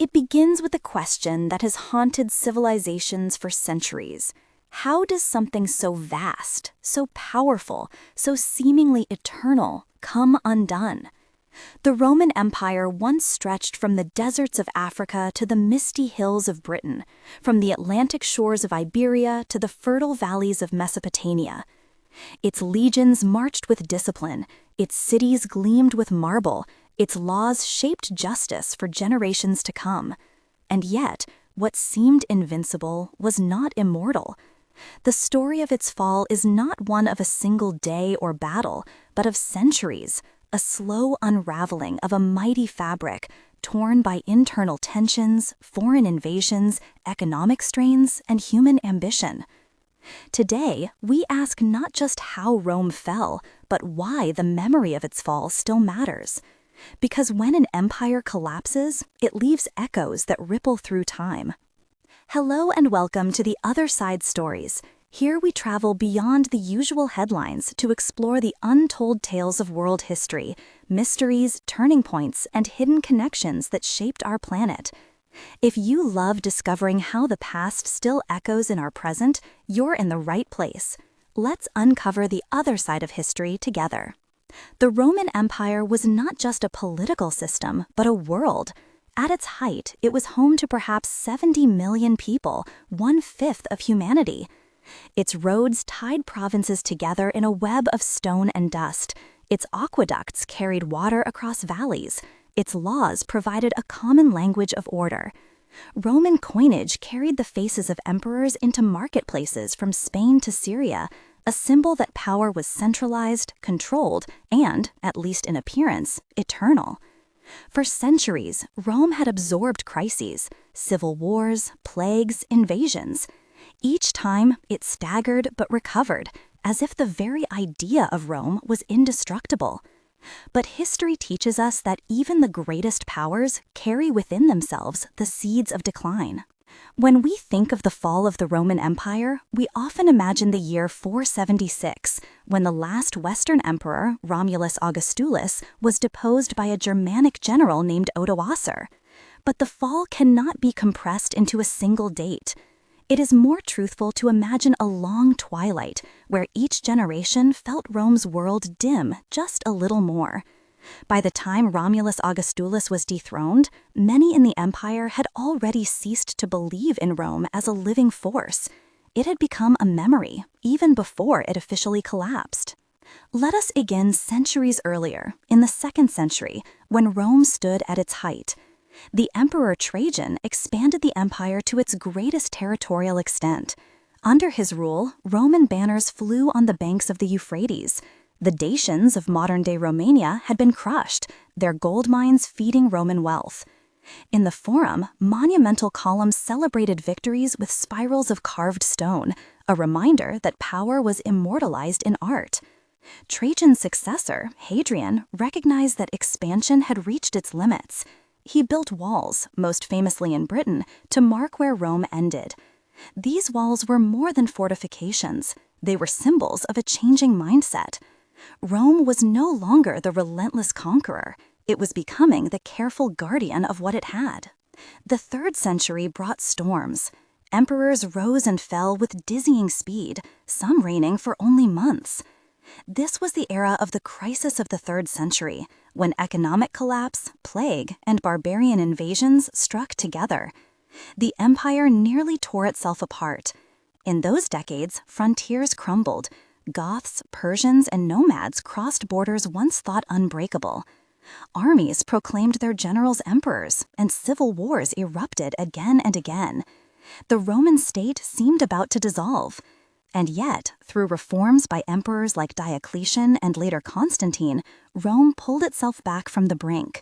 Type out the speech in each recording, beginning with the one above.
It begins with a question that has haunted civilizations for centuries. How does something so vast, so powerful, so seemingly eternal come undone? The Roman Empire once stretched from the deserts of Africa to the misty hills of Britain, from the Atlantic shores of Iberia to the fertile valleys of Mesopotamia. Its legions marched with discipline, its cities gleamed with marble, its laws shaped justice for generations to come. And yet, what seemed invincible was not immortal. The story of its fall is not one of a single day or battle, but of centuries, a slow unraveling of a mighty fabric, torn by internal tensions, foreign invasions, economic strains, and human ambition. Today, we ask not just how Rome fell, but why the memory of its fall still matters. Because when an empire collapses, it leaves echoes that ripple through time. Hello and welcome to the Other Side Stories. Here we travel beyond the usual headlines to explore the untold tales of world history, mysteries, turning points, and hidden connections that shaped our planet. If you love discovering how the past still echoes in our present, you're in the right place. Let's uncover the other side of history together. The Roman Empire was not just a political system, but a world. At its height, it was home to perhaps 70 million people, 1/5 of humanity. Its roads tied provinces together in a web of stone and dust. Its aqueducts carried water across valleys. Its laws provided a common language of order. Roman coinage carried the faces of emperors into marketplaces from Spain to Syria, a symbol that power was centralized, controlled, and, at least in appearance, eternal. For centuries, Rome had absorbed crises, civil wars, plagues, invasions. Each time, it staggered but recovered, as if the very idea of Rome was indestructible. But history teaches us that even the greatest powers carry within themselves the seeds of decline. When we think of the fall of the Roman Empire, we often imagine the year 476, when the last Western emperor, Romulus Augustulus, was deposed by a Germanic general named Odoacer. But the fall cannot be compressed into a single date. It is more truthful to imagine a long twilight, where each generation felt Rome's world dim just a little more. By the time Romulus Augustulus was dethroned, many in the empire had already ceased to believe in Rome as a living force. It had become a memory, even before it officially collapsed. Let us begin centuries earlier, in the 2nd century, when Rome stood at its height. The Emperor Trajan expanded the empire to its greatest territorial extent. Under his rule, Roman banners flew on the banks of the Euphrates. The Dacians of modern-day Romania had been crushed, their gold mines feeding Roman wealth. In the Forum, monumental columns celebrated victories with spirals of carved stone, a reminder that power was immortalized in art. Trajan's successor, Hadrian, recognized that expansion had reached its limits. He built walls, most famously in Britain, to mark where Rome ended. These walls were more than fortifications. They were symbols of a changing mindset. Rome was no longer the relentless conqueror. It was becoming the careful guardian of what it had. The 3rd century brought storms. Emperors rose and fell with dizzying speed, some reigning for only months. This was the era of the crisis of the 3rd century, when economic collapse, plague, and barbarian invasions struck together. The empire nearly tore itself apart. In those decades, frontiers crumbled. Goths, Persians, and nomads crossed borders once thought unbreakable. Armies proclaimed their generals emperors, and civil wars erupted again and again. The Roman state seemed about to dissolve. And yet, through reforms by emperors like Diocletian and later Constantine, Rome pulled itself back from the brink.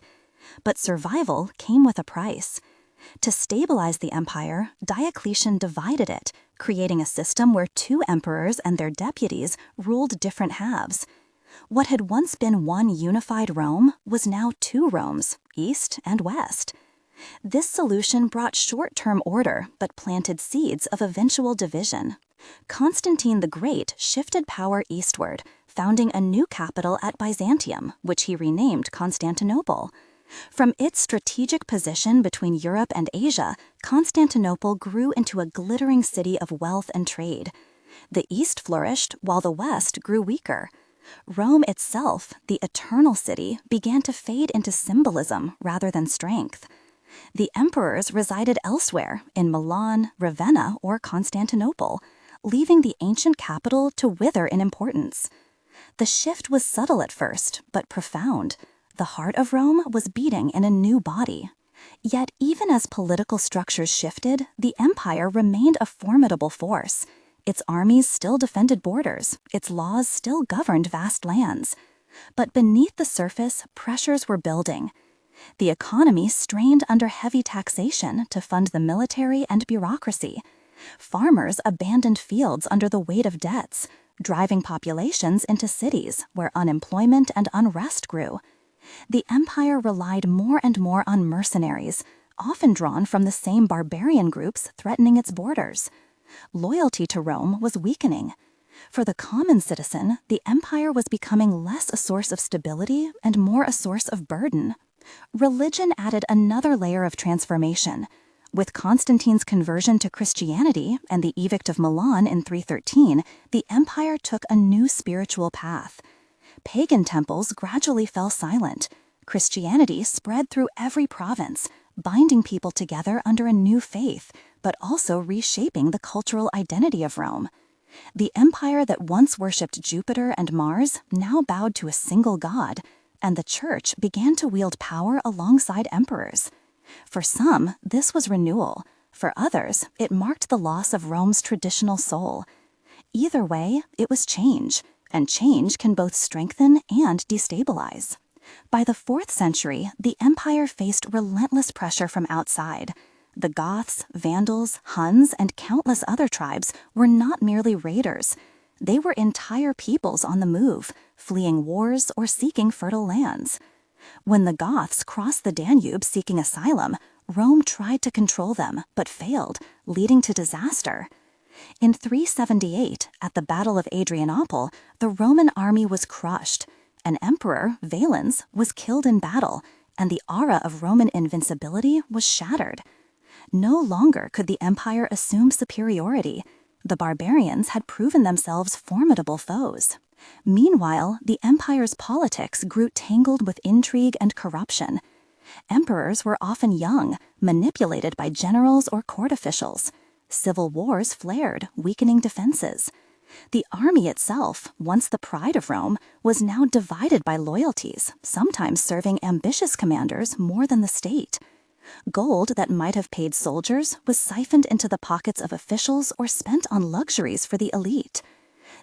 But survival came with a price. To stabilize the empire, Diocletian divided it, creating a system where 2 emperors and their deputies ruled different halves. What had once been one unified Rome was now 2 Romes, East and West. This solution brought short-term order but planted seeds of eventual division. Constantine the Great shifted power eastward, founding a new capital at Byzantium, which he renamed Constantinople. From its strategic position between Europe and Asia, Constantinople grew into a glittering city of wealth and trade. The East flourished, while the West grew weaker. Rome itself, the eternal city, began to fade into symbolism rather than strength. The emperors resided elsewhere, in Milan, Ravenna, or Constantinople, leaving the ancient capital to wither in importance. The shift was subtle at first, but profound. The heart of Rome was beating in a new body. Yet even as political structures shifted, the empire remained a formidable force. Its armies still defended borders, its laws still governed vast lands. But beneath the surface, pressures were building. The economy strained under heavy taxation to fund the military and bureaucracy. Farmers abandoned fields under the weight of debts, driving populations into cities where unemployment and unrest grew. The empire relied more and more on mercenaries, often drawn from the same barbarian groups threatening its borders. Loyalty to Rome was weakening. For the common citizen, the empire was becoming less a source of stability and more a source of burden. Religion added another layer of transformation. With Constantine's conversion to Christianity and the Edict of Milan in 313, the empire took a new spiritual path. Pagan temples gradually fell silent. Christianity spread through every province, binding people together under a new faith, but also reshaping the cultural identity of Rome. The empire that once worshipped Jupiter and Mars now bowed to a single god, and the church began to wield power alongside emperors. For some, this was renewal. For others, it marked the loss of Rome's traditional soul. Either way, it was change, and change can both strengthen and destabilize. By the 4th century, the empire faced relentless pressure from outside. The Goths, Vandals, Huns, and countless other tribes were not merely raiders. They were entire peoples on the move, fleeing wars or seeking fertile lands. When the Goths crossed the Danube seeking asylum, Rome tried to control them, but failed, leading to disaster. In 378, at the Battle of Adrianople, the Roman army was crushed. An emperor, Valens, was killed in battle, and the aura of Roman invincibility was shattered. No longer could the empire assume superiority. The barbarians had proven themselves formidable foes. Meanwhile, the empire's politics grew tangled with intrigue and corruption. Emperors were often young, manipulated by generals or court officials. Civil wars flared, weakening defenses. The army itself, once the pride of Rome, was now divided by loyalties, sometimes serving ambitious commanders more than the state. Gold that might have paid soldiers was siphoned into the pockets of officials or spent on luxuries for the elite.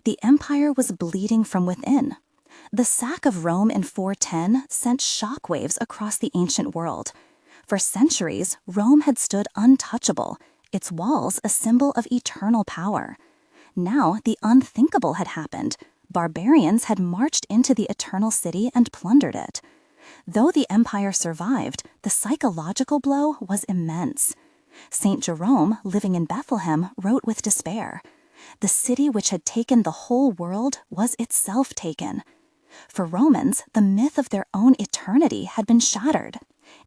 The empire was bleeding from within. The sack of Rome in 410 sent shockwaves across the ancient world. For centuries, Rome had stood untouchable, its walls a symbol of eternal power. Now the unthinkable had happened. Barbarians had marched into the eternal city and plundered it. Though the empire survived, the psychological blow was immense. St. Jerome, living in Bethlehem, wrote with despair, "The city which had taken the whole world was itself taken." For Romans, the myth of their own eternity had been shattered.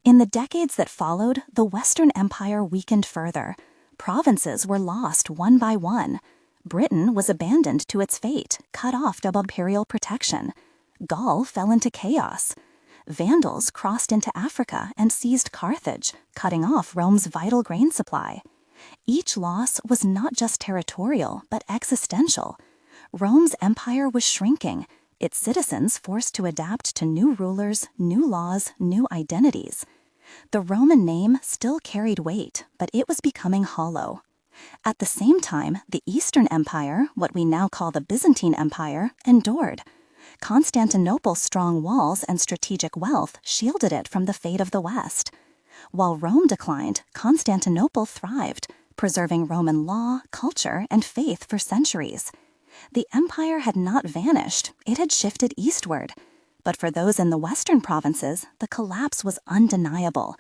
In the decades that followed, the Western Empire weakened further. Provinces were lost one by one. Britain was abandoned to its fate, cut off from imperial protection. Gaul fell into chaos. Vandals crossed into Africa and seized Carthage, cutting off Rome's vital grain supply. Each loss was not just territorial, but existential. Rome's empire was shrinking, its citizens forced to adapt to new rulers, new laws, new identities. The Roman name still carried weight, but it was becoming hollow. At the same time, the Eastern Empire, what we now call the Byzantine Empire, endured. Constantinople's strong walls and strategic wealth shielded it from the fate of the West. While Rome declined, Constantinople thrived, preserving Roman law, culture, and faith for centuries. The empire had not vanished, it had shifted eastward. But for those in the western provinces, the collapse was undeniable.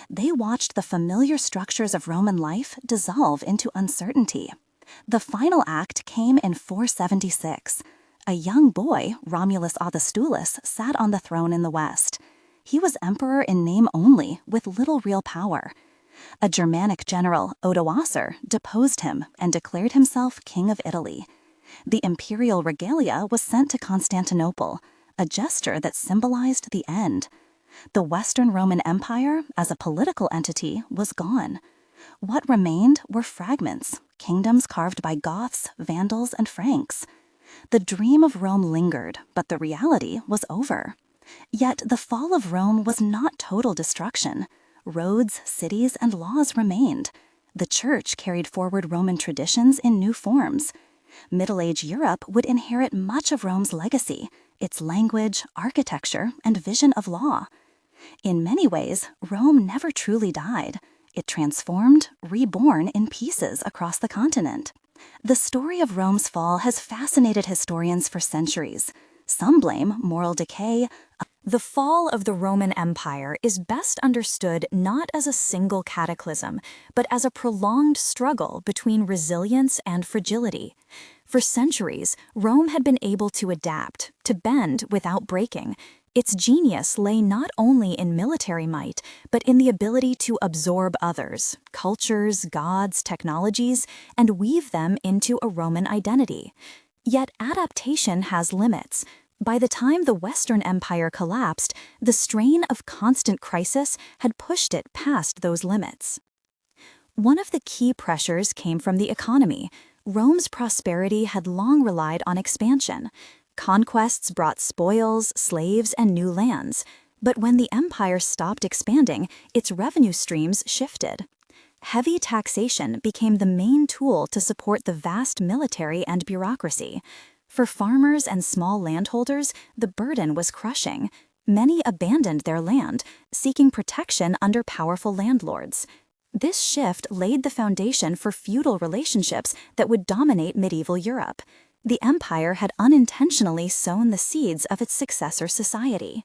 They watched the familiar structures of Roman life dissolve into uncertainty. The final act came in 476. A young boy, Romulus Augustulus, sat on the throne in the west. He was emperor in name only, with little real power. A Germanic general, Odoacer, deposed him and declared himself king of Italy. The imperial regalia was sent to Constantinople, a gesture that symbolized the end. The Western Roman Empire, as a political entity, was gone. What remained were fragments, kingdoms carved by Goths, Vandals, and Franks. The dream of Rome lingered, but the reality was over. Yet the fall of Rome was not total destruction. Roads, cities, and laws remained. The Church carried forward Roman traditions in new forms. Middle-Age Europe would inherit much of Rome's legacy, its language, architecture, and vision of law. In many ways, Rome never truly died. It transformed, reborn in pieces across the continent. The story of Rome's fall has fascinated historians for centuries. Some blame moral decay. The fall of the Roman Empire is best understood not as a single cataclysm, but as a prolonged struggle between resilience and fragility. For centuries, Rome had been able to adapt, to bend without breaking. Its genius lay not only in military might, but in the ability to absorb others, cultures, gods, technologies, and weave them into a Roman identity. Yet adaptation has limits. By the time the Western Empire collapsed, the strain of constant crisis had pushed it past those limits. One of the key pressures came from the economy. Rome's prosperity had long relied on expansion. Conquests brought spoils, slaves, and new lands. But when the empire stopped expanding, its revenue streams shifted. Heavy taxation became the main tool to support the vast military and bureaucracy. For farmers and small landholders, the burden was crushing. Many abandoned their land, seeking protection under powerful landlords. This shift laid the foundation for feudal relationships that would dominate medieval Europe. The empire had unintentionally sown the seeds of its successor society.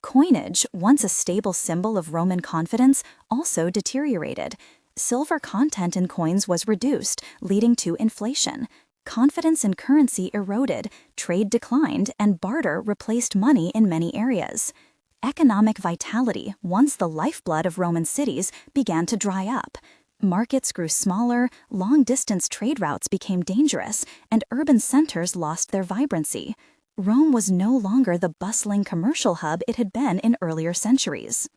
Coinage, once a stable symbol of Roman confidence, also deteriorated. Silver content in coins was reduced, leading to inflation. Confidence in currency eroded, trade declined, and barter replaced money in many areas. Economic vitality, once the lifeblood of Roman cities, began to dry up. Markets grew smaller, long-distance trade routes became dangerous, and urban centers lost their vibrancy. Rome was no longer the bustling commercial hub it had been in earlier centuries.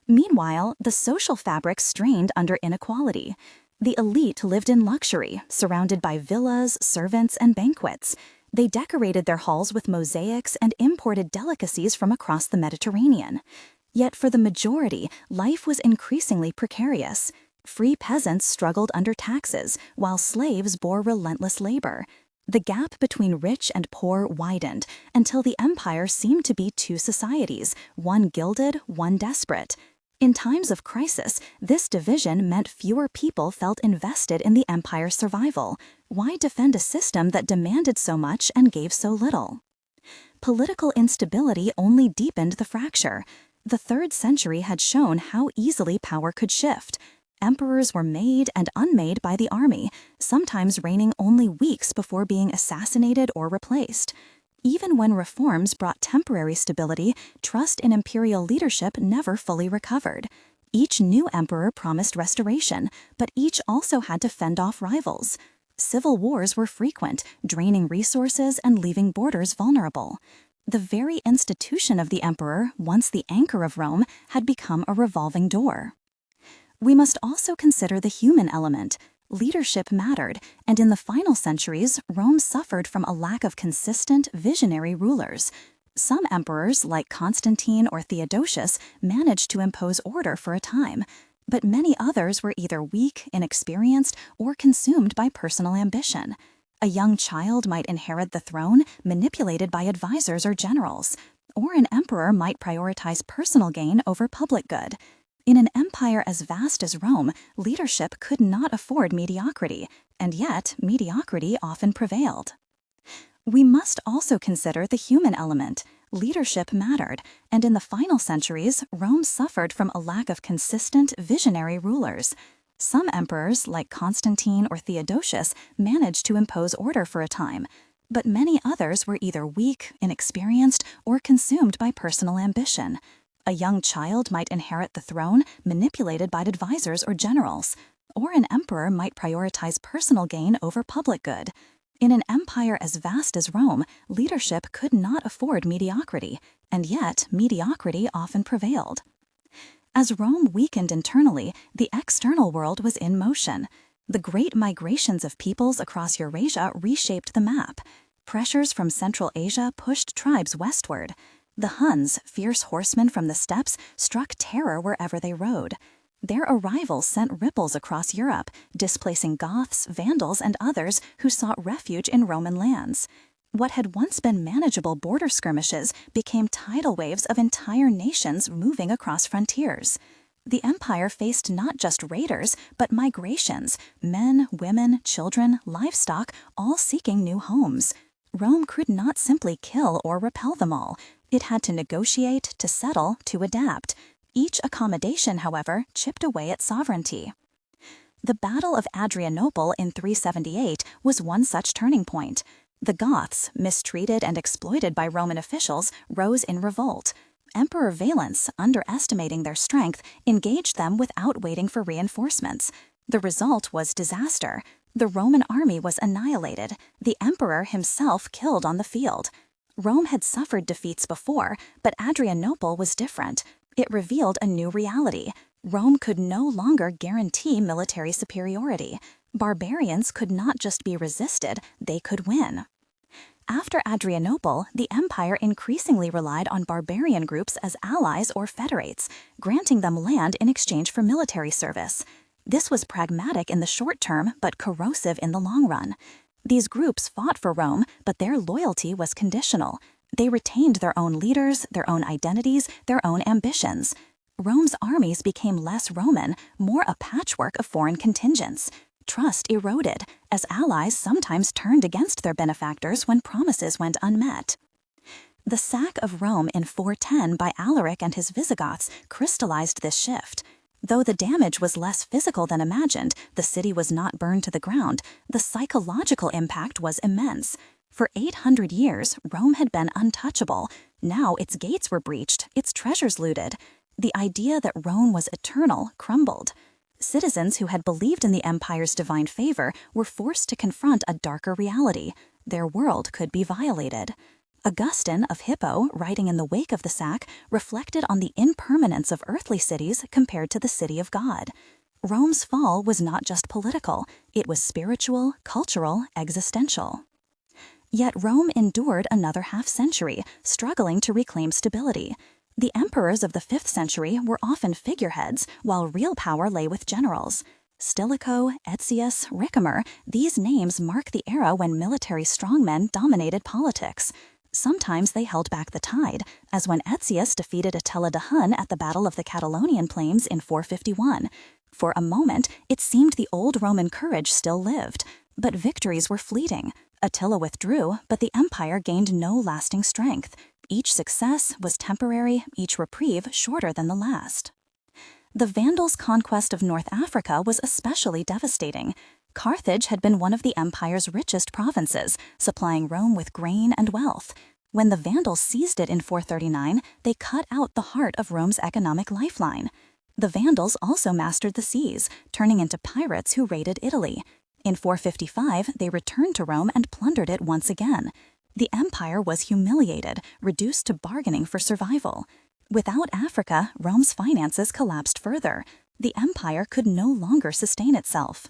Meanwhile, the social fabric strained under inequality. The elite lived in luxury, surrounded by villas, servants, and banquets. They decorated their halls with mosaics and imported delicacies from across the Mediterranean. Yet for the majority, life was increasingly precarious. Free peasants struggled under taxes, while slaves bore relentless labor. The gap between rich and poor widened until the empire seemed to be two societies, one gilded, one desperate. In times of crisis, this division meant fewer people felt invested in the empire's survival. Why defend a system that demanded so much and gave so little? Political instability only deepened the fracture. The 3rd century had shown how easily power could shift. Emperors were made and unmade by the army, sometimes reigning only weeks before being assassinated or replaced. Even when reforms brought temporary stability, trust in imperial leadership never fully recovered. Each new emperor promised restoration, but each also had to fend off rivals. Civil wars were frequent, draining resources and leaving borders vulnerable. The very institution of the emperor, once the anchor of Rome, had become a revolving door. We must also consider the human element. Leadership mattered, and in the final centuries, Rome suffered from a lack of consistent, visionary rulers. Some emperors, like Constantine or Theodosius, managed to impose order for a time, but many others were either weak, inexperienced, or consumed by personal ambition. A young child might inherit the throne, manipulated by advisors or generals, or an emperor might prioritize personal gain over public good. In an empire as vast as Rome, leadership could not afford mediocrity, and yet mediocrity often prevailed. We must also consider the human element. Leadership mattered, and in the final centuries, Rome suffered from a lack of consistent, visionary rulers. Some emperors, like Constantine or Theodosius, managed to impose order for a time, But many others were either weak, inexperienced, or consumed by personal ambition. A young child might inherit the throne, manipulated by advisors or generals. Or an emperor might prioritize personal gain over public good. In an empire as vast as Rome, leadership could not afford mediocrity, and yet mediocrity often prevailed. As Rome weakened internally, the external world was in motion. The great migrations of peoples across Eurasia reshaped the map. Pressures from Central Asia pushed tribes westward. The Huns, fierce horsemen from the steppes, struck terror wherever they rode. Their arrival sent ripples across Europe, displacing Goths, Vandals, and others who sought refuge in Roman lands. What had once been manageable border skirmishes became tidal waves of entire nations moving across frontiers. The empire faced not just raiders, but migrations, men, women, children, livestock, all seeking new homes. Rome could not simply kill or repel them all. It had to negotiate, to settle, to adapt. Each accommodation, however, chipped away at sovereignty. The Battle of Adrianople in 378 was one such turning point. The Goths, mistreated and exploited by Roman officials, rose in revolt. Emperor Valens, underestimating their strength, engaged them without waiting for reinforcements. The result was disaster. The Roman army was annihilated, the emperor himself killed on the field. Rome had suffered defeats before, but Adrianople was different. It revealed a new reality. Rome could no longer guarantee military superiority. Barbarians could not just be resisted, they could win. After Adrianople, the empire increasingly relied on barbarian groups as allies or federates, granting them land in exchange for military service. This was pragmatic in the short term, but corrosive in the long run. These groups fought for Rome, but their loyalty was conditional. They retained their own leaders, their own identities, their own ambitions. Rome's armies became less Roman, more a patchwork of foreign contingents. Trust eroded, as allies sometimes turned against their benefactors when promises went unmet. The sack of Rome in 410 by Alaric and his Visigoths crystallized this shift. Though the damage was less physical than imagined, the city was not burned to the ground, the psychological impact was immense. For 800 years, Rome had been untouchable. Now its gates were breached, its treasures looted. The idea that Rome was eternal crumbled. Citizens who had believed in the empire's divine favor were forced to confront a darker reality. Their world could be violated. Augustine of Hippo, writing in the wake of the sack, reflected on the impermanence of earthly cities compared to the city of God. Rome's fall was not just political, it was spiritual, cultural, existential. Yet Rome endured another half-century, struggling to reclaim stability. The emperors of the 5th century were often figureheads, while real power lay with generals. Stilicho, Aetius, Ricimer, these names mark the era when military strongmen dominated politics. Sometimes they held back the tide, as when Aetius defeated Attila the Hun at the Battle of the Catalonian Plains in 451. For a moment, it seemed the old Roman courage still lived, but victories were fleeting. Attila withdrew, but the empire gained no lasting strength. Each success was temporary, each reprieve shorter than the last. The Vandals' conquest of North Africa was especially devastating. Carthage had been one of the empire's richest provinces, supplying Rome with grain and wealth. When the Vandals seized it in 439, they cut out the heart of Rome's economic lifeline. The Vandals also mastered the seas, turning into pirates who raided Italy. In 455, they returned to Rome and plundered it once again. The empire was humiliated, reduced to bargaining for survival. Without Africa, Rome's finances collapsed further. The empire could no longer sustain itself.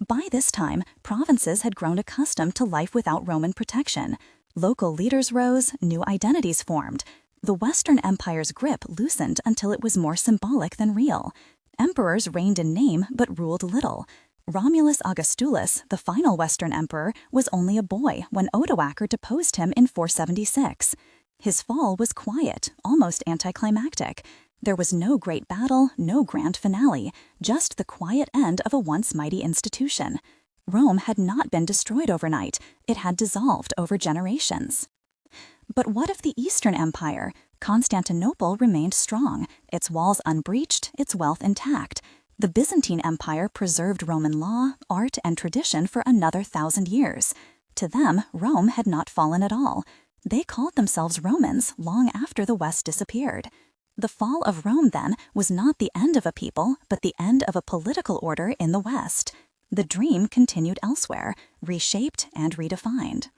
By this time, provinces had grown accustomed to life without Roman protection. Local leaders rose, new identities formed. The Western Empire's grip loosened until it was more symbolic than real. Emperors reigned in name but ruled little. Romulus Augustulus, the final Western emperor, was only a boy when Odoacer deposed him in 476. His fall was quiet, almost anticlimactic. There was no great battle, no grand finale, just the quiet end of a once mighty institution. Rome had not been destroyed overnight, it had dissolved over generations. But what of the Eastern Empire? Constantinople remained strong, its walls unbreached, its wealth intact. The Byzantine Empire preserved Roman law, art, and tradition for another 1,000 years. To them, Rome had not fallen at all. They called themselves Romans long after the West disappeared. The fall of Rome, then, was not the end of a people, but the end of a political order in the West. The dream continued elsewhere, reshaped and redefined.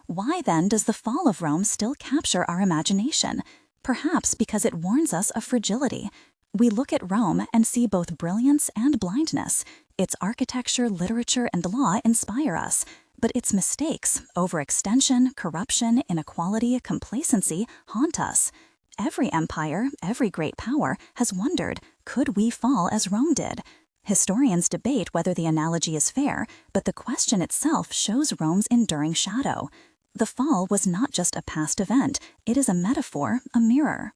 Why, then, does the fall of Rome still capture our imagination? Perhaps because it warns us of fragility. We look at Rome and see both brilliance and blindness. Its architecture, literature, and law inspire us. But its mistakes, overextension, corruption, inequality, complacency, haunt us. Every empire, every great power, has wondered, could we fall as Rome did? Historians debate whether the analogy is fair, but the question itself shows Rome's enduring shadow. The fall was not just a past event, it is a metaphor, a mirror.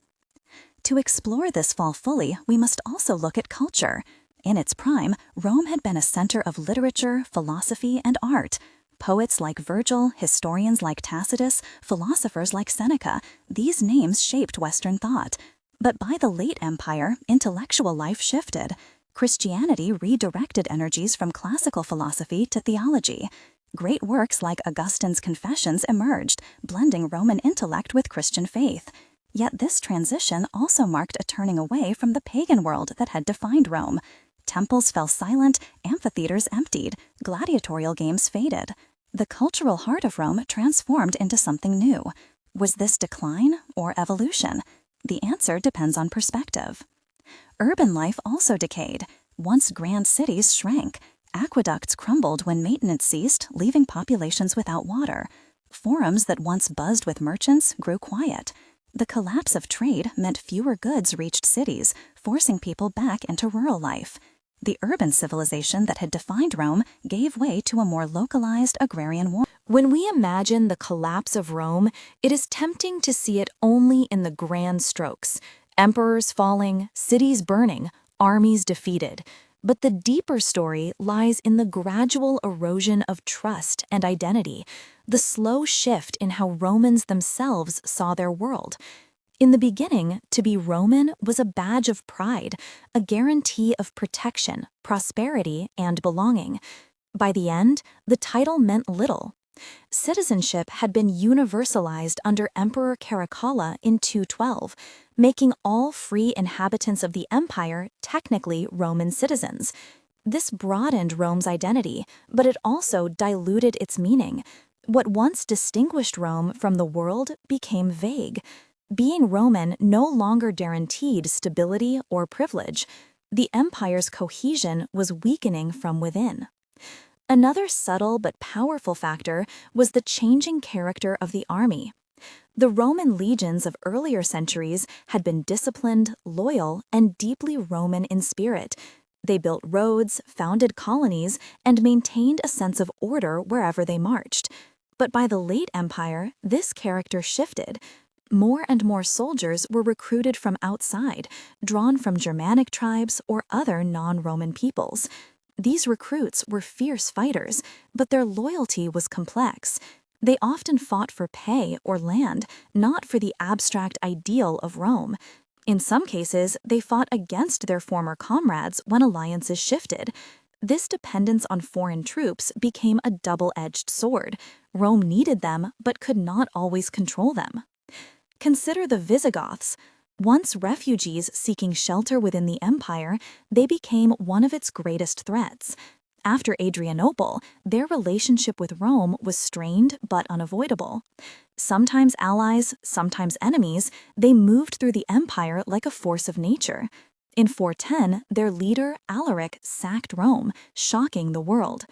To explore this fall fully, we must also look at culture. In its prime, Rome had been a center of literature, philosophy, and art. Poets like Virgil, historians like Tacitus, philosophers like Seneca, these names shaped Western thought. But by the late Empire, intellectual life shifted. Christianity redirected energies from classical philosophy to theology. Great works like Augustine's Confessions emerged, blending Roman intellect with Christian faith. Yet this transition also marked a turning away from the pagan world that had defined Rome. Temples fell silent, amphitheaters emptied, gladiatorial games faded. The cultural heart of Rome transformed into something new. Was this decline or evolution? The answer depends on perspective. Urban life also decayed. Once grand cities shrank. Aqueducts crumbled when maintenance ceased, leaving populations without water. Forums that once buzzed with merchants grew quiet. The collapse of trade meant fewer goods reached cities, forcing people back into rural life. The urban civilization that had defined Rome gave way to a more localized agrarian war. When we imagine the collapse of Rome, it is tempting to see it only in the grand strokes. Emperors falling, cities burning, armies defeated. But the deeper story lies in the gradual erosion of trust and identity, the slow shift in how Romans themselves saw their world. In the beginning, to be Roman was a badge of pride, a guarantee of protection, prosperity, and belonging. By the end, the title meant little. Citizenship had been universalized under Emperor Caracalla in 212, making all free inhabitants of the empire technically Roman citizens. This broadened Rome's identity, but it also diluted its meaning. What once distinguished Rome from the world became vague. Being Roman no longer guaranteed stability or privilege. The empire's cohesion was weakening from within. Another subtle but powerful factor was the changing character of the army. The Roman legions of earlier centuries had been disciplined, loyal, and deeply Roman in spirit. They built roads, founded colonies, and maintained a sense of order wherever they marched. But by the late Empire, this character shifted. More and more soldiers were recruited from outside, drawn from Germanic tribes or other non-Roman peoples. These recruits were fierce fighters, but their loyalty was complex. They often fought for pay or land, not for the abstract ideal of Rome. In some cases, they fought against their former comrades when alliances shifted. This dependence on foreign troops became a double-edged sword. Rome needed them, but could not always control them. Consider the Visigoths. Once refugees seeking shelter within the empire, they became one of its greatest threats. After Adrianople, their relationship with Rome was strained but unavoidable. Sometimes allies, sometimes enemies, they moved through the empire like a force of nature. In 410, their leader, Alaric, sacked Rome, shocking the world.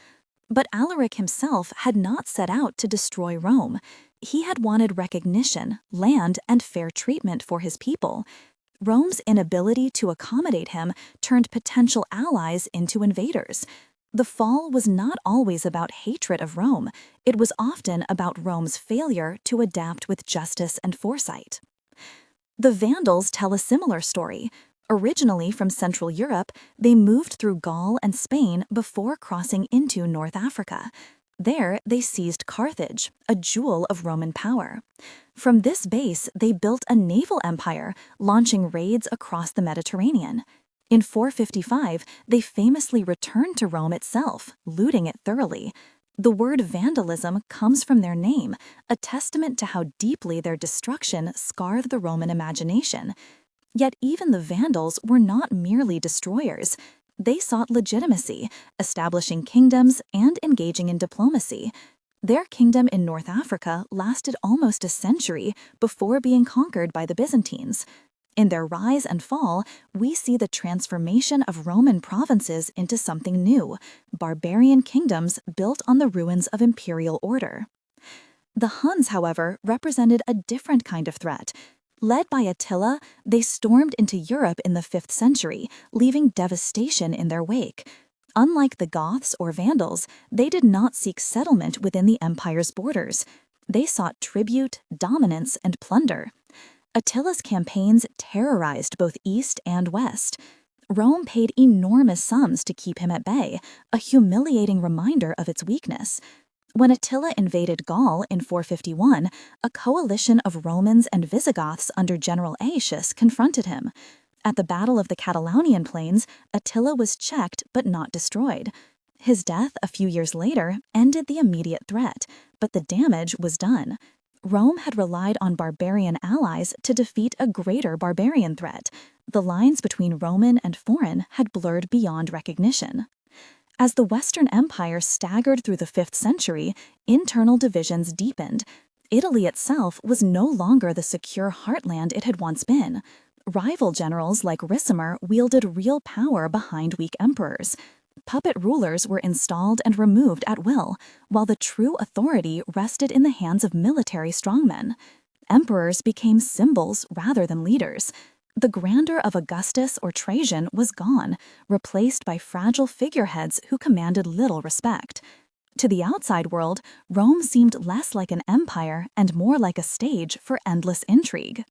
But Alaric himself had not set out to destroy Rome. He had wanted recognition, land, and fair treatment for his people. Rome's inability to accommodate him turned potential allies into invaders. The fall was not always about hatred of Rome. It was often about Rome's failure to adapt with justice and foresight. The Vandals tell a similar story. Originally from Central Europe, they moved through Gaul and Spain before crossing into North Africa. There, they seized Carthage, a jewel of Roman power. From this base, they built a naval empire, launching raids across the Mediterranean. In 455, they famously returned to Rome itself, looting it thoroughly. The word vandalism comes from their name, a testament to how deeply their destruction scarred the Roman imagination. Yet even the Vandals were not merely destroyers. They sought legitimacy, establishing kingdoms and engaging in diplomacy. Their kingdom in North Africa lasted almost a century before being conquered by the Byzantines. In their rise and fall, we see the transformation of Roman provinces into something new, barbarian kingdoms built on the ruins of imperial order. The Huns, however, represented a different kind of threat. Led by Attila, they stormed into Europe in the 5th century, leaving devastation in their wake. Unlike the Goths or Vandals, they did not seek settlement within the empire's borders. They sought tribute, dominance, and plunder. Attila's campaigns terrorized both East and West. Rome paid enormous sums to keep him at bay, a humiliating reminder of its weakness. When Attila invaded Gaul in 451, a coalition of Romans and Visigoths under General Aetius confronted him. At the Battle of the Catalonian Plains, Attila was checked but not destroyed. His death a few years later ended the immediate threat, but the damage was done. Rome had relied on barbarian allies to defeat a greater barbarian threat. The lines between Roman and foreign had blurred beyond recognition. As the Western Empire staggered through the 5th century, internal divisions deepened. Italy itself was no longer the secure heartland it had once been. Rival generals like Ricimer wielded real power behind weak emperors. Puppet rulers were installed and removed at will, while the true authority rested in the hands of military strongmen. Emperors became symbols rather than leaders. The grandeur of Augustus or Trajan was gone, replaced by fragile figureheads who commanded little respect. To the outside world, Rome seemed less like an empire and more like a stage for endless intrigue.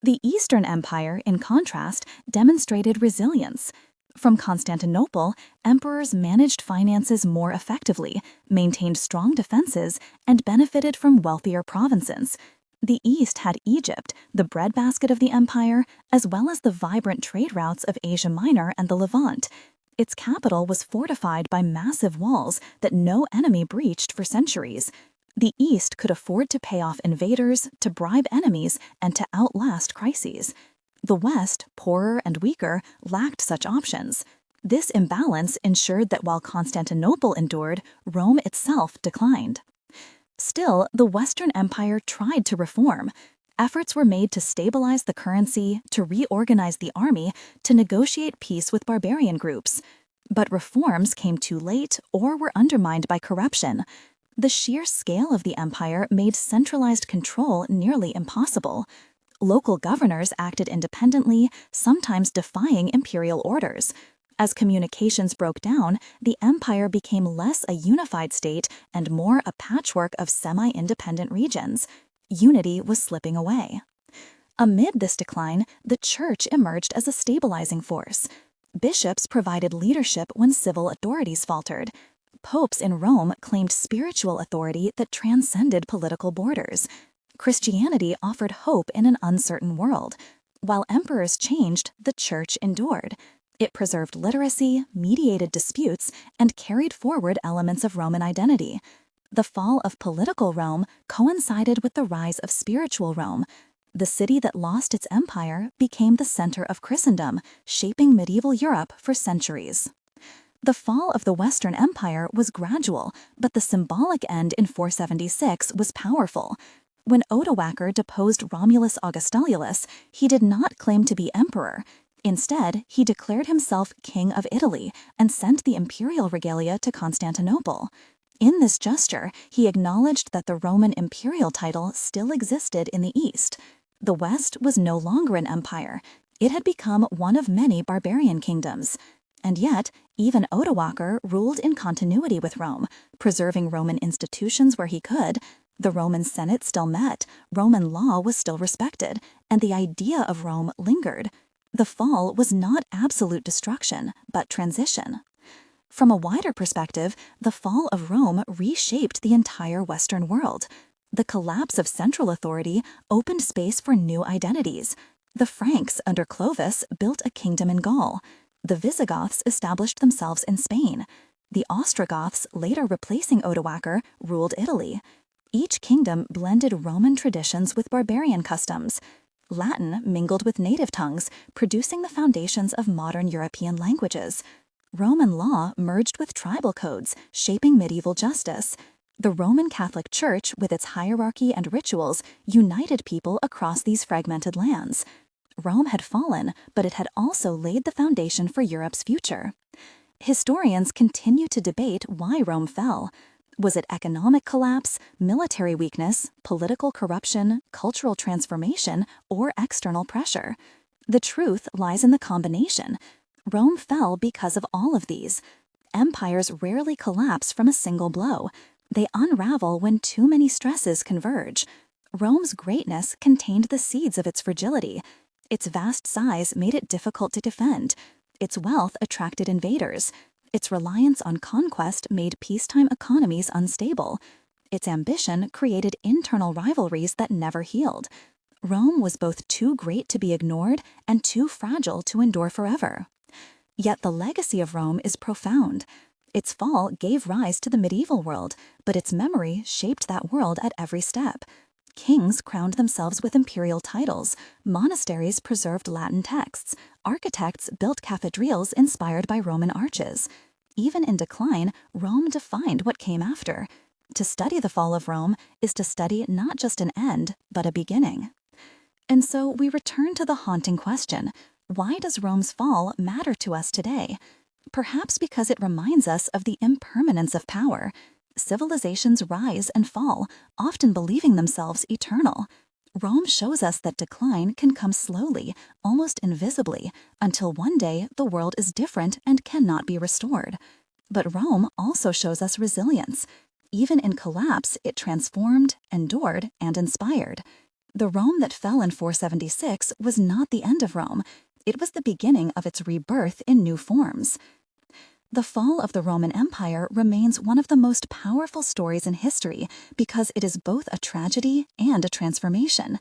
The Eastern Empire, in contrast, demonstrated resilience. From Constantinople, emperors managed finances more effectively, maintained strong defenses, and benefited from wealthier provinces. The East had Egypt, the breadbasket of the empire, as well as the vibrant trade routes of Asia Minor and the Levant. Its capital was fortified by massive walls that no enemy breached for centuries. The East could afford to pay off invaders, to bribe enemies, and to outlast crises. The West, poorer and weaker, lacked such options. This imbalance ensured that while Constantinople endured, Rome itself declined. Still, the Western Empire tried to reform. Efforts were made to stabilize the currency, to reorganize the army, to negotiate peace with barbarian groups. But reforms came too late or were undermined by corruption. The sheer scale of the empire made centralized control nearly impossible. Local governors acted independently, sometimes defying imperial orders. As communications broke down, the empire became less a unified state and more a patchwork of semi-independent regions. Unity was slipping away. Amid this decline, the church emerged as a stabilizing force. Bishops provided leadership when civil authorities faltered. Popes in Rome claimed spiritual authority that transcended political borders. Christianity offered hope in an uncertain world. While emperors changed, the church endured. It preserved literacy, mediated disputes, and carried forward elements of Roman identity. The fall of political Rome coincided with the rise of spiritual Rome. The city that lost its empire became the center of Christendom, shaping medieval Europe for centuries. The fall of the Western Empire was gradual, but the symbolic end in 476 was powerful. When Odoacer deposed Romulus Augustulus, he did not claim to be emperor. Instead, he declared himself king of Italy and sent the imperial regalia to Constantinople. In this gesture, he acknowledged that the Roman imperial title still existed in the East. The West was no longer an empire. It had become one of many barbarian kingdoms. And yet, even Odoacer ruled in continuity with Rome, preserving Roman institutions where he could. The Roman Senate still met, Roman law was still respected, and the idea of Rome lingered. The fall was not absolute destruction, but transition. From a wider perspective, the fall of Rome reshaped the entire Western world. The collapse of central authority opened space for new identities. The Franks under Clovis built a kingdom in Gaul. The Visigoths established themselves in Spain. The Ostrogoths, later replacing Odoacer, ruled Italy. Each kingdom blended Roman traditions with barbarian customs. Latin mingled with native tongues, producing the foundations of modern European languages. Roman law merged with tribal codes, shaping medieval justice. The Roman Catholic Church, with its hierarchy and rituals, united people across these fragmented lands. Rome had fallen, but it had also laid the foundation for Europe's future. Historians continue to debate why Rome fell. Was it economic collapse, military weakness, political corruption, cultural transformation, or external pressure? The truth lies in the combination. Rome fell because of all of these. Empires rarely collapse from a single blow. They unravel when too many stresses converge. Rome's greatness contained the seeds of its fragility. Its vast size made it difficult to defend. Its wealth attracted invaders. Its reliance on conquest made peacetime economies unstable. Its ambition created internal rivalries that never healed. Rome was both too great to be ignored and too fragile to endure forever. Yet the legacy of Rome is profound. Its fall gave rise to the medieval world, but its memory shaped that world at every step. Kings crowned themselves with imperial titles, monasteries preserved Latin texts, architects built cathedrals inspired by Roman arches. Even in decline, Rome defined what came after. To study the fall of Rome is to study not just an end, but a beginning. And so we return to the haunting question, why does Rome's fall matter to us today? Perhaps because it reminds us of the impermanence of power. Civilizations rise and fall, often believing themselves eternal. Rome shows us that decline can come slowly, almost invisibly, until one day the world is different and cannot be restored. But Rome also shows us resilience. Even in collapse, it transformed, endured, and inspired. The Rome that fell in 476 was not the end of Rome. It was the beginning of its rebirth in new forms. The fall of the Roman Empire remains one of the most powerful stories in history because it is both a tragedy and a transformation.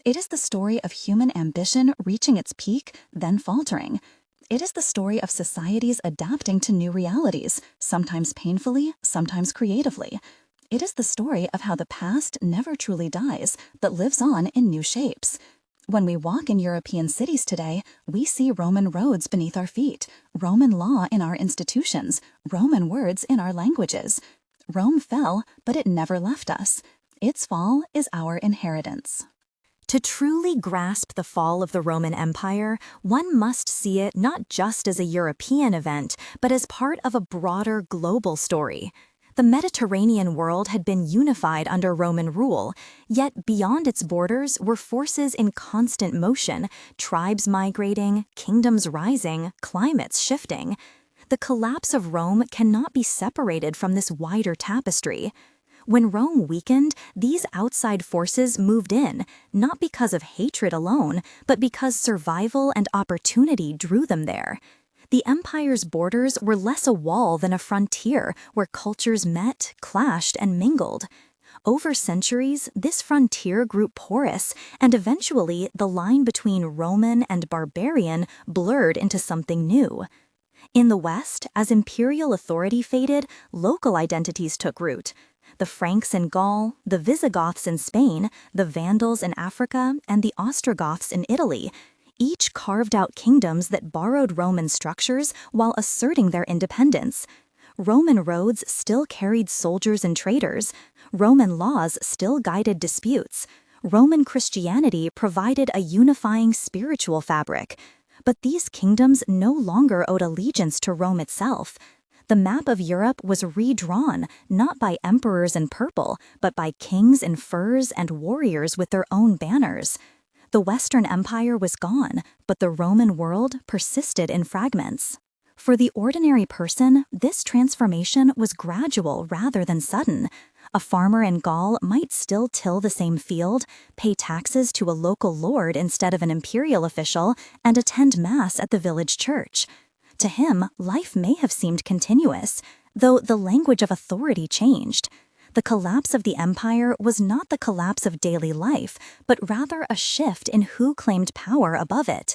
It is the story of human ambition reaching its peak, then faltering. It is the story of societies adapting to new realities, sometimes painfully, sometimes creatively. It is the story of how the past never truly dies, but lives on in new shapes. When we walk in European cities today, we see Roman roads beneath our feet, Roman law in our institutions, Roman words in our languages. Rome fell, but it never left us. Its fall is our inheritance. To truly grasp the fall of the Roman Empire, one must see it not just as a European event, but as part of a broader global story. The Mediterranean world had been unified under Roman rule, yet beyond its borders were forces in constant motion, tribes migrating, kingdoms rising, climates shifting. The collapse of Rome cannot be separated from this wider tapestry. When Rome weakened, these outside forces moved in, not because of hatred alone, but because survival and opportunity drew them there. The empire's borders were less a wall than a frontier where cultures met, clashed, and mingled. Over centuries, this frontier grew porous, and eventually the line between Roman and barbarian blurred into something new. In the West, as imperial authority faded, local identities took root. The Franks in Gaul, the Visigoths in Spain, the Vandals in Africa, and the Ostrogoths in Italy each carved out kingdoms that borrowed Roman structures while asserting their independence. Roman roads still carried soldiers and traders. Roman laws still guided disputes. Roman Christianity provided a unifying spiritual fabric. But these kingdoms no longer owed allegiance to Rome itself. The map of Europe was redrawn, not by emperors in purple, but by kings in furs and warriors with their own banners. The Western Empire was gone, but the Roman world persisted in fragments. For the ordinary person, this transformation was gradual rather than sudden. A farmer in Gaul might still till the same field, pay taxes to a local lord instead of an imperial official, and attend mass at the village church. To him, life may have seemed continuous, though the language of authority changed. The collapse of the empire was not the collapse of daily life, but rather a shift in who claimed power above it.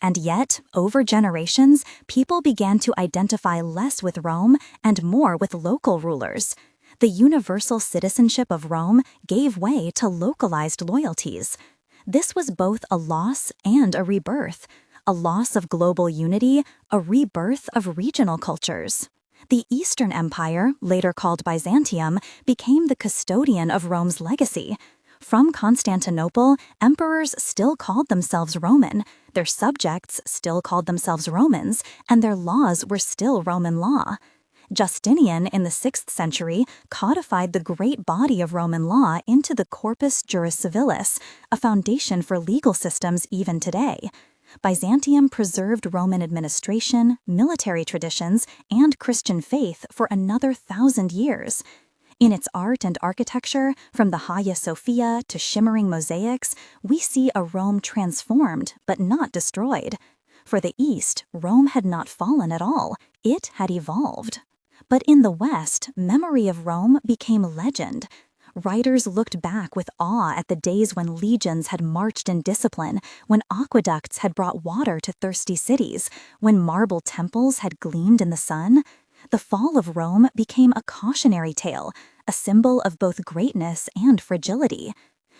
And yet, over generations, people began to identify less with Rome and more with local rulers. The universal citizenship of Rome gave way to localized loyalties. This was both a loss and a rebirth, a loss of global unity, a rebirth of regional cultures. The Eastern Empire, later called Byzantium, became the custodian of Rome's legacy. From Constantinople, emperors still called themselves Roman, their subjects still called themselves Romans, and their laws were still Roman law. Justinian, in the 6th century, codified the great body of Roman law into the Corpus Juris Civilis, a foundation for legal systems even today. Byzantium preserved Roman administration, military traditions, and Christian faith for another 1,000 years. In its art and architecture, from the Hagia Sophia to shimmering mosaics, we see a Rome transformed but not destroyed. For the East, Rome had not fallen at all, it had evolved. But in the West, memory of Rome became legend. Writers looked back with awe at the days when legions had marched in discipline, when aqueducts had brought water to thirsty cities, when marble temples had gleamed in the sun. The fall of Rome became a cautionary tale, a symbol of both greatness and fragility.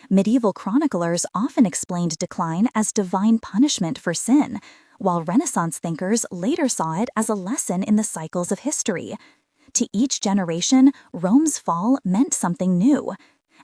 Medieval chroniclers often explained decline as divine punishment for sin, while Renaissance thinkers later saw it as a lesson in the cycles of history. To each generation, Rome's fall meant something new.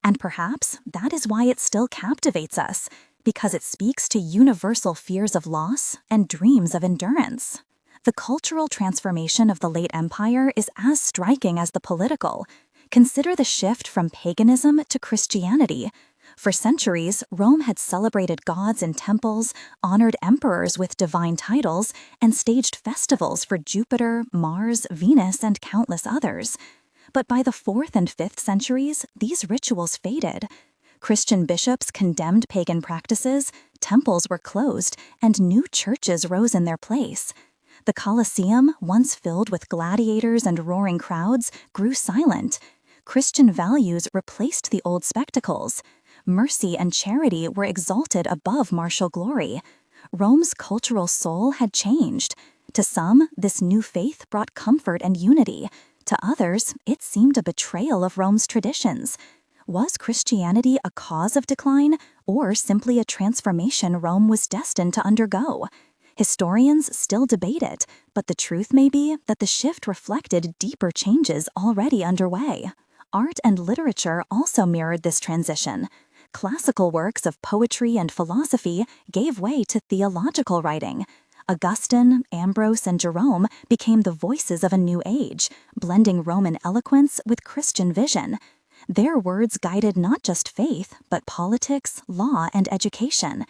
And perhaps that is why it still captivates us, because it speaks to universal fears of loss and dreams of endurance. The cultural transformation of the late empire is as striking as the political. Consider the shift from paganism to Christianity. For centuries, Rome had celebrated gods in temples, honored emperors with divine titles, and staged festivals for Jupiter, Mars, Venus, and countless others. But by the 4th and 5th centuries, these rituals faded. Christian bishops condemned pagan practices, temples were closed, and new churches rose in their place. The Colosseum, once filled with gladiators and roaring crowds, grew silent. Christian values replaced the old spectacles. Mercy and charity were exalted above martial glory. Rome's cultural soul had changed. To some, this new faith brought comfort and unity. To others, it seemed a betrayal of Rome's traditions. Was Christianity a cause of decline, or simply a transformation Rome was destined to undergo? Historians still debate it, but the truth may be that the shift reflected deeper changes already underway. Art and literature also mirrored this transition. Classical works of poetry and philosophy gave way to theological writing. Augustine, Ambrose, and Jerome became the voices of a new age, blending Roman eloquence with Christian vision. Their words guided not just faith, but politics, law, and education.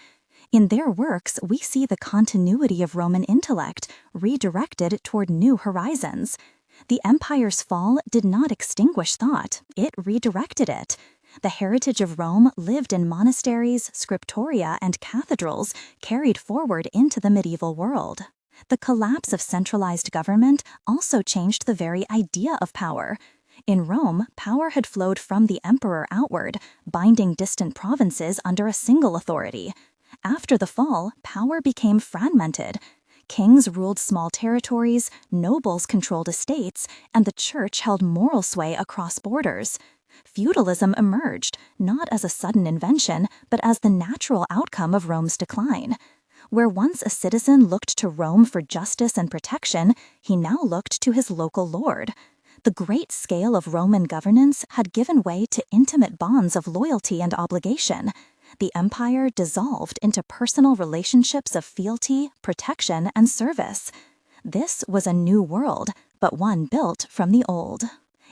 In their works, we see the continuity of Roman intellect, redirected toward new horizons. The empire's fall did not extinguish thought, it redirected it. The heritage of Rome lived in monasteries, scriptoria, and cathedrals carried forward into the medieval world. The collapse of centralized government also changed the very idea of power. In Rome, power had flowed from the emperor outward, binding distant provinces under a single authority. After the fall, power became fragmented. Kings ruled small territories, nobles controlled estates, and the church held moral sway across borders. Feudalism emerged, not as a sudden invention, but as the natural outcome of Rome's decline. Where once a citizen looked to Rome for justice and protection, he now looked to his local lord. The great scale of Roman governance had given way to intimate bonds of loyalty and obligation. The empire dissolved into personal relationships of fealty, protection, and service. This was a new world, but one built from the old.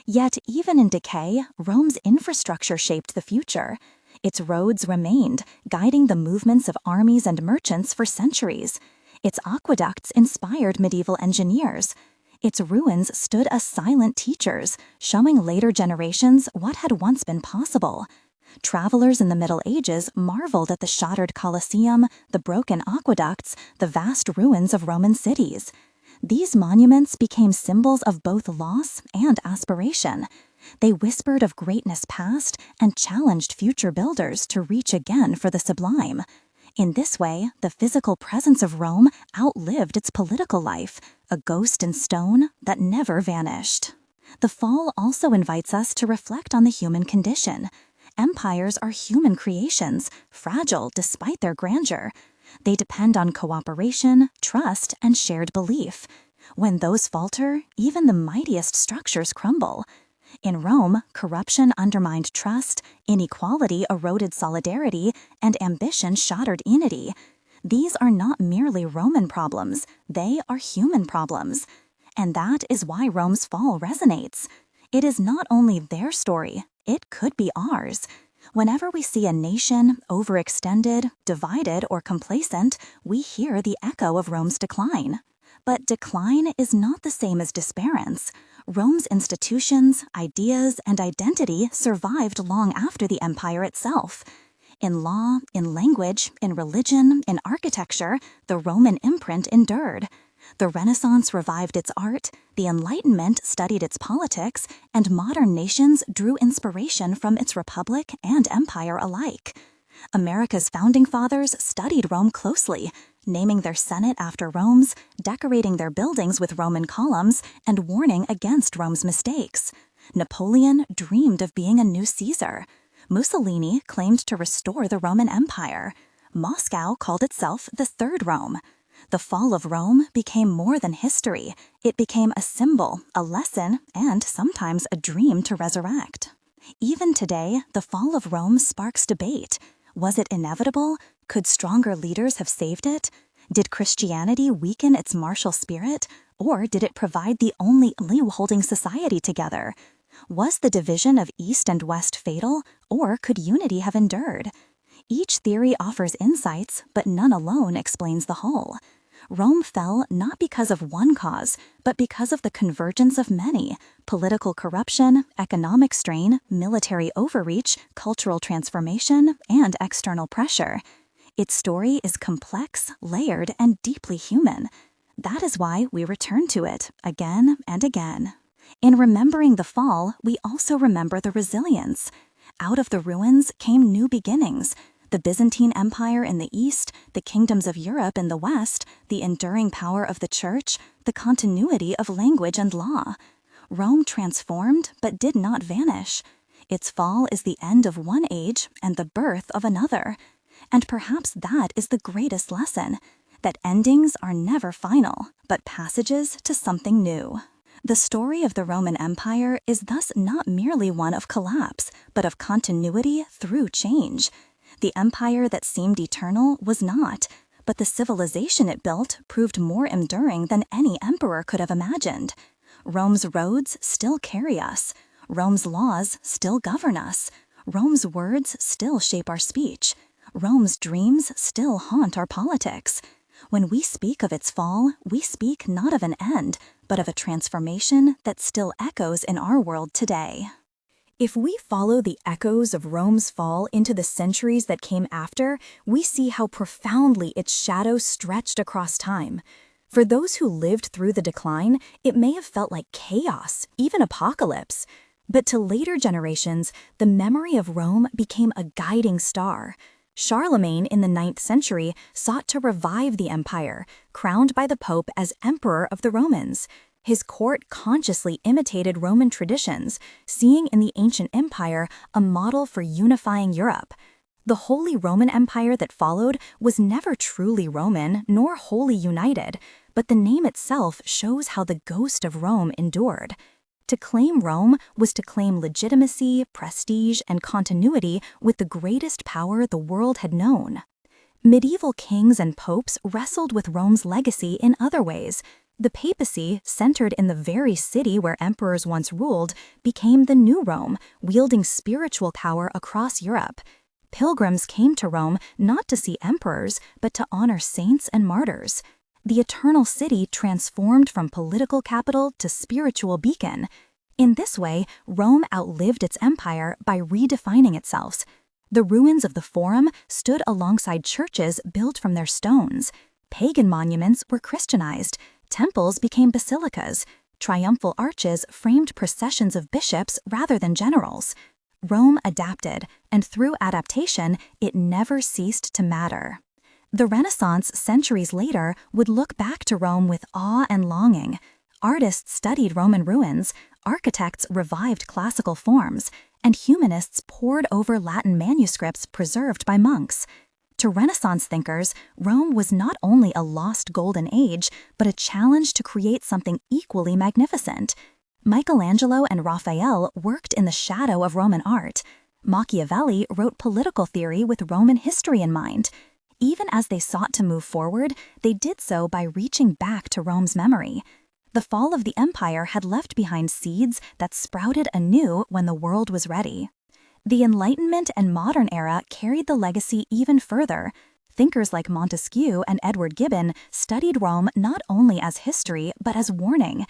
Yet, even in decay, Rome's infrastructure shaped the future. Its roads remained, guiding the movements of armies and merchants for centuries. Its aqueducts inspired medieval engineers. Its ruins stood as silent teachers, showing later generations what had once been possible. Travelers in the Middle Ages marveled at the shattered Colosseum, the broken aqueducts, the vast ruins of Roman cities. These monuments became symbols of both loss and aspiration. They whispered of greatness past and challenged future builders to reach again for the sublime. In this way, the physical presence of Rome outlived its political life, a ghost in stone that never vanished. The fall also invites us to reflect on the human condition. Empires are human creations, fragile despite their grandeur. They depend on cooperation, trust, and shared belief. When those falter, even the mightiest structures crumble. In Rome, corruption undermined trust, inequality eroded solidarity, and ambition shattered unity. These are not merely Roman problems, they are human problems. And that is why Rome's fall resonates. It is not only their story, it could be ours. Whenever we see a nation overextended, divided, or complacent, we hear the echo of Rome's decline. But decline is not the same as disparance. Rome's institutions, ideas, and identity survived long after the empire itself. In law, in language, in religion, in architecture, the Roman imprint endured. The Renaissance revived its art, the Enlightenment studied its politics, and modern nations drew inspiration from its republic and empire alike. America's founding fathers studied Rome closely, naming their Senate after Rome's, decorating their buildings with Roman columns, and warning against Rome's mistakes. Napoleon dreamed of being a new Caesar. Mussolini claimed to restore the Roman Empire. Moscow called itself the Third Rome. The fall of Rome became more than history. It became a symbol, a lesson, and sometimes a dream to resurrect. Even today, the fall of Rome sparks debate. Was it inevitable? Could stronger leaders have saved it? Did Christianity weaken its martial spirit? Or did it provide the only glue holding society together? Was the division of East and West fatal? Or could unity have endured? Each theory offers insights, but none alone explains the whole. Rome fell not because of one cause, but because of the convergence of many: political corruption, economic strain, military overreach, cultural transformation, and external pressure. Its story is complex, layered, and deeply human. That is why we return to it again and again. In remembering the fall, we also remember the resilience. Out of the ruins came new beginnings. The Byzantine Empire in the east, the kingdoms of Europe in the west, the enduring power of the church, the continuity of language and law. Rome transformed but did not vanish. Its fall is the end of one age and the birth of another. And perhaps that is the greatest lesson, that endings are never final, but passages to something new. The story of the Roman Empire is thus not merely one of collapse, but of continuity through change. The empire that seemed eternal was not, but the civilization it built proved more enduring than any emperor could have imagined. Rome's roads still carry us. Rome's laws still govern us. Rome's words still shape our speech. Rome's dreams still haunt our politics. When we speak of its fall, we speak not of an end, but of a transformation that still echoes in our world today. If we follow the echoes of Rome's fall into the centuries that came after, we see how profoundly its shadow stretched across time. For those who lived through the decline, it may have felt like chaos, even apocalypse. But to later generations, the memory of Rome became a guiding star. Charlemagne in the 9th century sought to revive the empire, crowned by the Pope as Emperor of the Romans. His court consciously imitated Roman traditions, seeing in the ancient empire a model for unifying Europe. The Holy Roman Empire that followed was never truly Roman nor wholly united, but the name itself shows how the ghost of Rome endured. To claim Rome was to claim legitimacy, prestige, and continuity with the greatest power the world had known. Medieval kings and popes wrestled with Rome's legacy in other ways. The papacy, centered in the very city where emperors once ruled, became the new Rome, wielding spiritual power across Europe. Pilgrims came to Rome not to see emperors, but to honor saints and martyrs. The Eternal City transformed from political capital to spiritual beacon. In this way, Rome outlived its empire by redefining itself. The ruins of the Forum stood alongside churches built from their stones. Pagan monuments were Christianized. Temples became basilicas. Triumphal arches framed processions of bishops rather than generals. Rome adapted, and through adaptation, it never ceased to matter. The Renaissance, centuries later, would look back to Rome with awe and longing. Artists studied Roman ruins, architects revived classical forms, and humanists pored over Latin manuscripts preserved by monks. To Renaissance thinkers, Rome was not only a lost golden age, but a challenge to create something equally magnificent. Michelangelo and Raphael worked in the shadow of Roman art. Machiavelli wrote political theory with Roman history in mind. Even as they sought to move forward, they did so by reaching back to Rome's memory. The fall of the empire had left behind seeds that sprouted anew when the world was ready. The Enlightenment and modern era carried the legacy even further. Thinkers like Montesquieu and Edward Gibbon studied Rome not only as history, but as warning.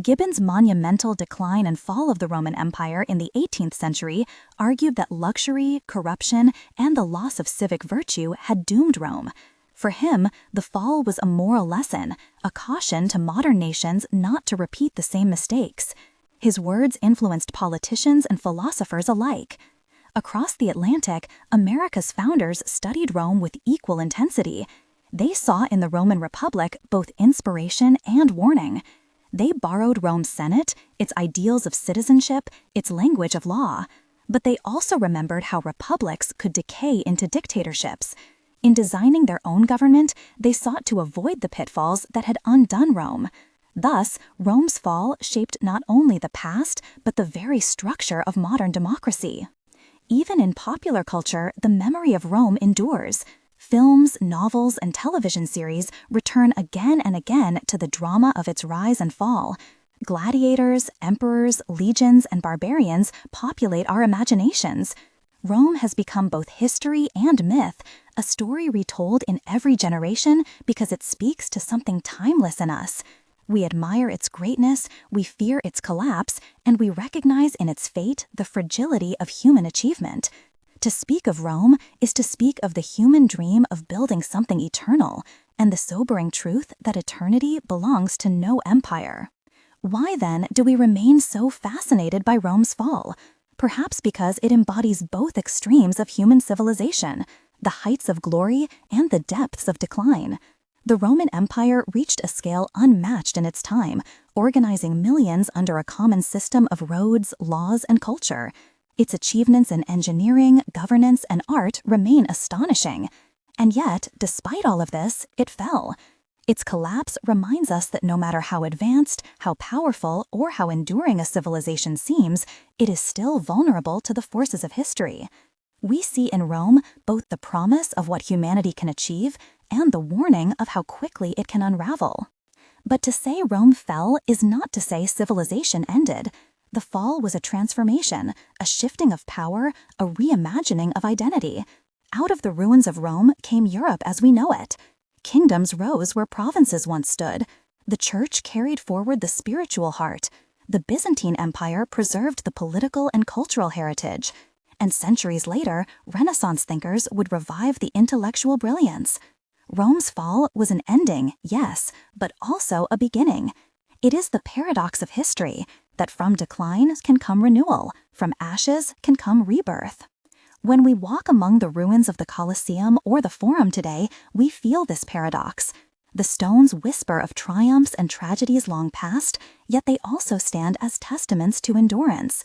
Gibbon's monumental decline and fall of the Roman Empire in the 18th century argued that luxury, corruption, and the loss of civic virtue had doomed Rome. For him, the fall was a moral lesson, a caution to modern nations not to repeat the same mistakes. His words influenced politicians and philosophers alike. Across the Atlantic, America's founders studied Rome with equal intensity. They saw in the Roman Republic both inspiration and warning. They borrowed Rome's Senate, its ideals of citizenship, its language of law. But they also remembered how republics could decay into dictatorships. In designing their own government, they sought to avoid the pitfalls that had undone Rome. Thus, Rome's fall shaped not only the past, but the very structure of modern democracy. Even in popular culture, the memory of Rome endures. Films, novels, and television series return again and again to the drama of its rise and fall. Gladiators, emperors, legions, and barbarians populate our imaginations. Rome has become both history and myth, a story retold in every generation because it speaks to something timeless in us. We admire its greatness, we fear its collapse, and we recognize in its fate the fragility of human achievement. To speak of Rome is to speak of the human dream of building something eternal, and the sobering truth that eternity belongs to no empire. Why then do we remain so fascinated by Rome's fall? Perhaps because it embodies both extremes of human civilization, the heights of glory and the depths of decline. The Roman Empire reached a scale unmatched in its time, organizing millions under a common system of roads, laws, and culture. Its achievements in engineering, governance, and art remain astonishing. And yet, despite all of this, it fell. Its collapse reminds us that no matter how advanced, how powerful, or how enduring a civilization seems, it is still vulnerable to the forces of history. We see in Rome both the promise of what humanity can achieve and the warning of how quickly it can unravel. But to say Rome fell is not to say civilization ended. The fall was a transformation, a shifting of power, a reimagining of identity. Out of the ruins of Rome came Europe as we know it. Kingdoms rose where provinces once stood. The church carried forward the spiritual heart. The Byzantine Empire preserved the political and cultural heritage. And centuries later, Renaissance thinkers would revive the intellectual brilliance. Rome's fall was an ending, yes, but also a beginning. It is the paradox of history, that from decline can come renewal, from ashes can come rebirth. When we walk among the ruins of the Colosseum or the Forum today, we feel this paradox. The stones whisper of triumphs and tragedies long past, yet they also stand as testaments to endurance.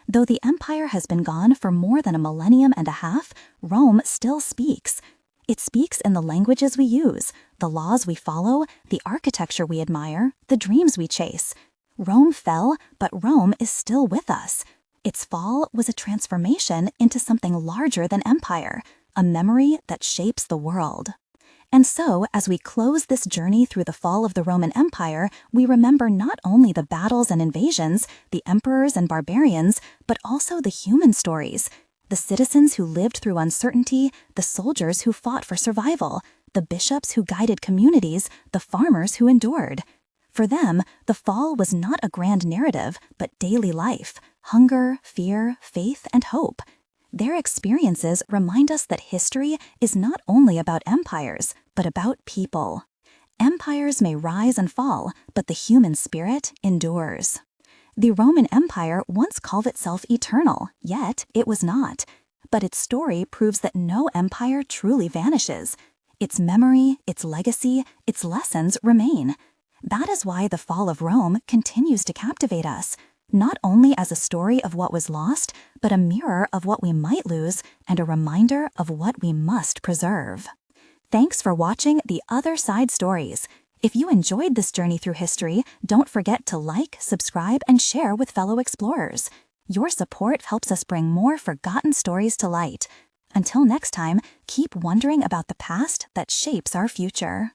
Though the empire has been gone for more than a millennium and a half, Rome still speaks. It speaks in the languages we use, the laws we follow, the architecture we admire, the dreams we chase. Rome fell, but Rome is still with us. Its fall was a transformation into something larger than empire, a memory that shapes the world. And so, as we close this journey through the fall of the Roman Empire, we remember not only the battles and invasions, the emperors and barbarians, but also the human stories. The citizens who lived through uncertainty, the soldiers who fought for survival, the bishops who guided communities, the farmers who endured. For them, the fall was not a grand narrative, but daily life, hunger, fear, faith, and hope. Their experiences remind us that history is not only about empires, but about people. Empires may rise and fall, but the human spirit endures. The Roman Empire once called itself eternal, yet it was not. But its story proves that no empire truly vanishes. its memory, its legacy, its lessons remain. That is why the fall of Rome continues to captivate us, not only as a story of what was lost, but a mirror of what we might lose and a reminder of what we must preserve. Thanks for watching The Other Side Stories. If you enjoyed this journey through history, don't forget to like, subscribe, and share with fellow explorers. Your support helps us bring more forgotten stories to light. Until next time, keep wondering about the past that shapes our future.